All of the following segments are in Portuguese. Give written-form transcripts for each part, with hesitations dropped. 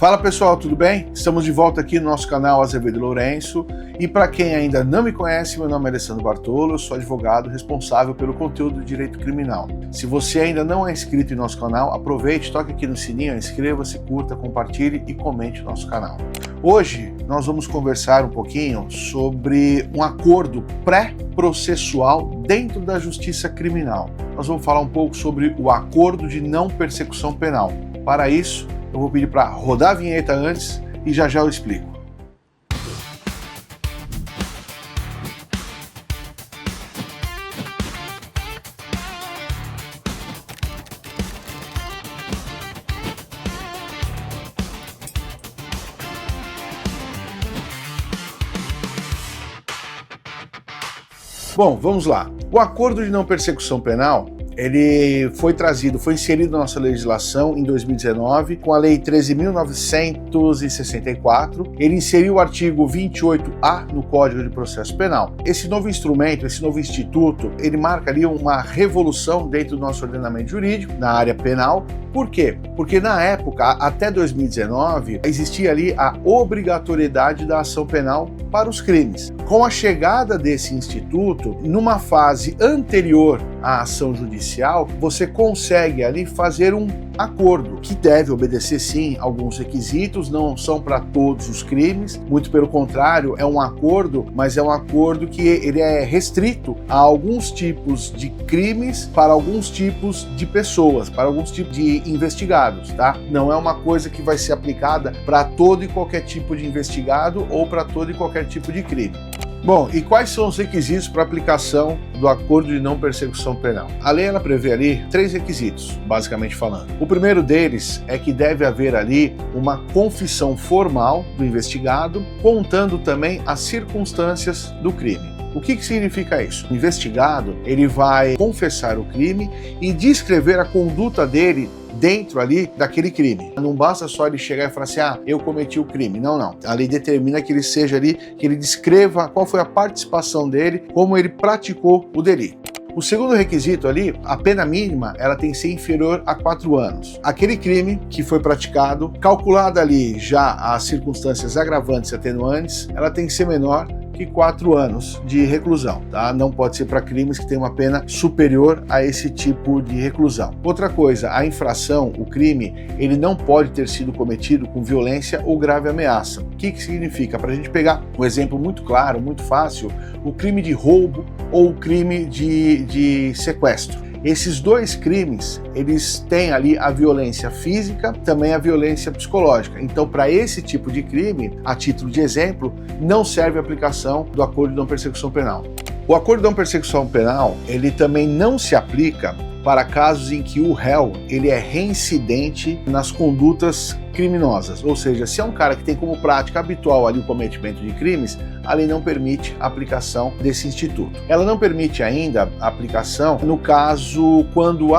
Fala pessoal, tudo bem? Estamos de volta aqui no nosso canal Azevedo Lourenço e para quem ainda não me conhece, meu nome é Alessandro Bartolo, eu sou advogado responsável pelo conteúdo de direito criminal. Se você ainda não é inscrito em nosso canal, aproveite, toque aqui no sininho, inscreva-se, curta, compartilhe e comente o nosso canal. Hoje nós vamos conversar um pouquinho sobre um acordo pré-processual dentro da justiça criminal. Nós vamos falar um pouco sobre o acordo de não persecução penal. Para isso, eu vou pedir para rodar a vinheta antes e já eu explico. Bom, vamos lá. O acordo de não persecução penal ele foi inserido na nossa legislação em 2019 com a Lei 13.964. Ele inseriu o artigo 28A no Código de Processo Penal. Esse novo instrumento, esse novo instituto, ele marca ali uma revolução dentro do nosso ordenamento jurídico, na área penal. Por quê? Porque na época, até 2019, existia ali a obrigatoriedade da ação penal para os crimes. Com a chegada desse instituto, numa fase anterior à ação judicial, você consegue ali fazer um acordo que deve obedecer sim alguns requisitos, não são para todos os crimes, muito pelo contrário, é um acordo, mas é um acordo que ele é restrito a alguns tipos de crimes para alguns tipos de pessoas, para alguns tipos de investigados, tá? Não é uma coisa que vai ser aplicada para todo e qualquer tipo de investigado ou para todo e qualquer tipo de crime. Bom, e quais são os requisitos para aplicação do acordo de não persecução penal? A lei ela prevê ali 3 requisitos, basicamente falando. O primeiro deles é que deve haver ali uma confissão formal do investigado, contando também as circunstâncias do crime. O que significa isso? O investigado ele vai confessar o crime e descrever a conduta dele dentro ali daquele crime. Não basta só ele chegar e falar assim, eu cometi o crime. Não. A lei determina que ele seja ali, que ele descreva qual foi a participação dele, como ele praticou o delito. O segundo requisito ali, a pena mínima, ela tem que ser inferior a 4 anos. Aquele crime que foi praticado, calculada ali já as circunstâncias agravantes e atenuantes, ela tem que ser menor que 4 anos de reclusão, tá? Não pode ser para crimes que têm uma pena superior a esse tipo de reclusão. Outra coisa, a infração, o crime, ele não pode ter sido cometido com violência ou grave ameaça. O que significa? Para a gente pegar um exemplo muito claro, muito fácil, o crime de roubo ou o crime de sequestro. Esses 2 crimes, eles têm ali a violência física, também a violência psicológica. Então, para esse tipo de crime, a título de exemplo, não serve a aplicação do acordo de não persecução penal. O acordo de não persecução penal, ele também não se aplica para casos em que o réu ele é reincidente nas condutas criminosas, ou seja, se é um cara que tem como prática habitual ali o cometimento de crimes, a lei não permite a aplicação desse instituto. Ela não permite ainda a aplicação no caso quando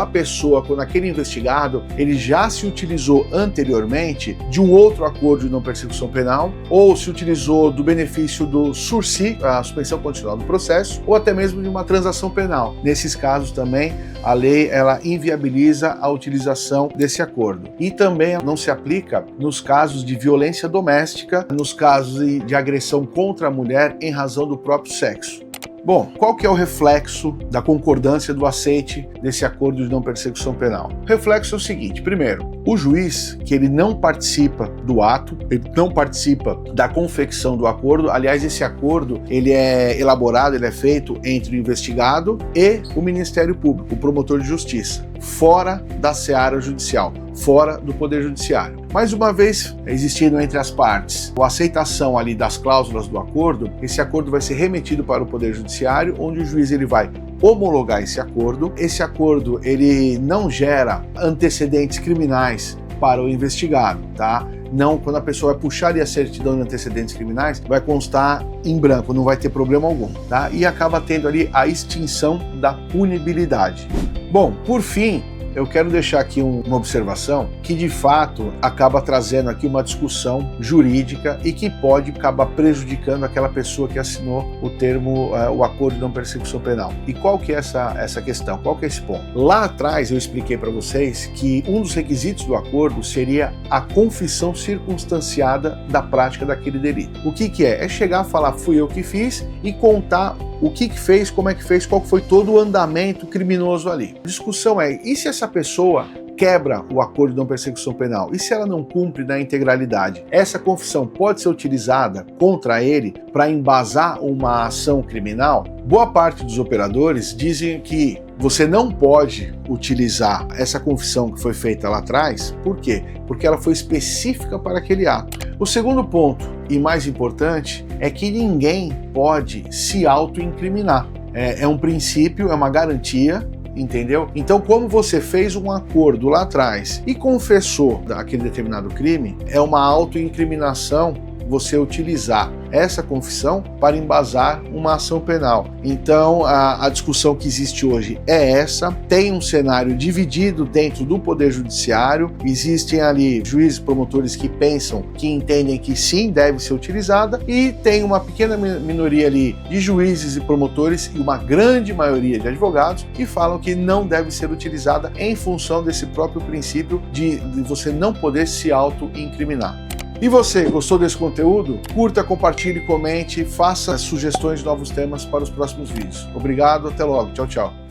aquele investigado, ele já se utilizou anteriormente de um outro acordo de não persecução penal, ou se utilizou do benefício do sursi, a suspensão condicional do processo, ou até mesmo de uma transação penal. Nesses casos também, a lei ela inviabiliza a utilização desse acordo. E também não se aplica nos casos de violência doméstica, nos casos de agressão contra a mulher em razão do próprio sexo. Bom, qual que é o reflexo da concordância do aceite desse acordo de não persecução penal? O reflexo é o seguinte: primeiro, o juiz, que ele não participa do ato, ele não participa da confecção do acordo, aliás, esse acordo, ele é elaborado, ele é feito entre o investigado e o Ministério Público, o promotor de justiça, fora da seara judicial, fora do Poder Judiciário. Mais uma vez, existindo entre as partes a aceitação ali das cláusulas do acordo, esse acordo vai ser remetido para o Poder Judiciário, onde o juiz ele vai homologar esse acordo. Esse acordo ele não gera antecedentes criminais para o investigado, tá? Não, quando a pessoa vai puxar ali a certidão de antecedentes criminais, vai constar em branco, não vai ter problema algum, tá? E acaba tendo ali a extinção da punibilidade. Bom, por fim, eu quero deixar aqui uma observação que de fato acaba trazendo aqui uma discussão jurídica e que pode acabar prejudicando aquela pessoa que assinou o termo, o acordo de não persecução penal. E qual que é essa questão? Qual que é esse ponto? Lá atrás eu expliquei para vocês que um dos requisitos do acordo seria a confissão circunstanciada da prática daquele delito. O que é? É chegar a falar, fui eu que fiz, e contar o que fez, como é que fez, qual foi todo o andamento criminoso ali. A discussão é, e se essa pessoa quebra o acordo de não persecução penal? E se ela não cumpre na integralidade? Essa confissão pode ser utilizada contra ele para embasar uma ação criminal? Boa parte dos operadores dizem que você não pode utilizar essa confissão que foi feita lá atrás. Por quê? Porque ela foi específica para aquele ato. O segundo ponto, e mais importante, é que ninguém pode se auto-incriminar. É um princípio, é uma garantia, entendeu? Então, como você fez um acordo lá atrás e confessou aquele determinado crime, é uma auto-incriminação você utilizar essa confissão para embasar uma ação penal. Então, a discussão que existe hoje é essa. Tem um cenário dividido dentro do Poder Judiciário. Existem ali juízes, promotores que pensam, que entendem que sim, deve ser utilizada, e tem uma pequena minoria ali de juízes e promotores e uma grande maioria de advogados que falam que não deve ser utilizada em função desse próprio princípio de você não poder se auto-incriminar. E você, gostou desse conteúdo? Curta, compartilhe, comente, faça sugestões de novos temas para os próximos vídeos. Obrigado, até logo. Tchau, tchau.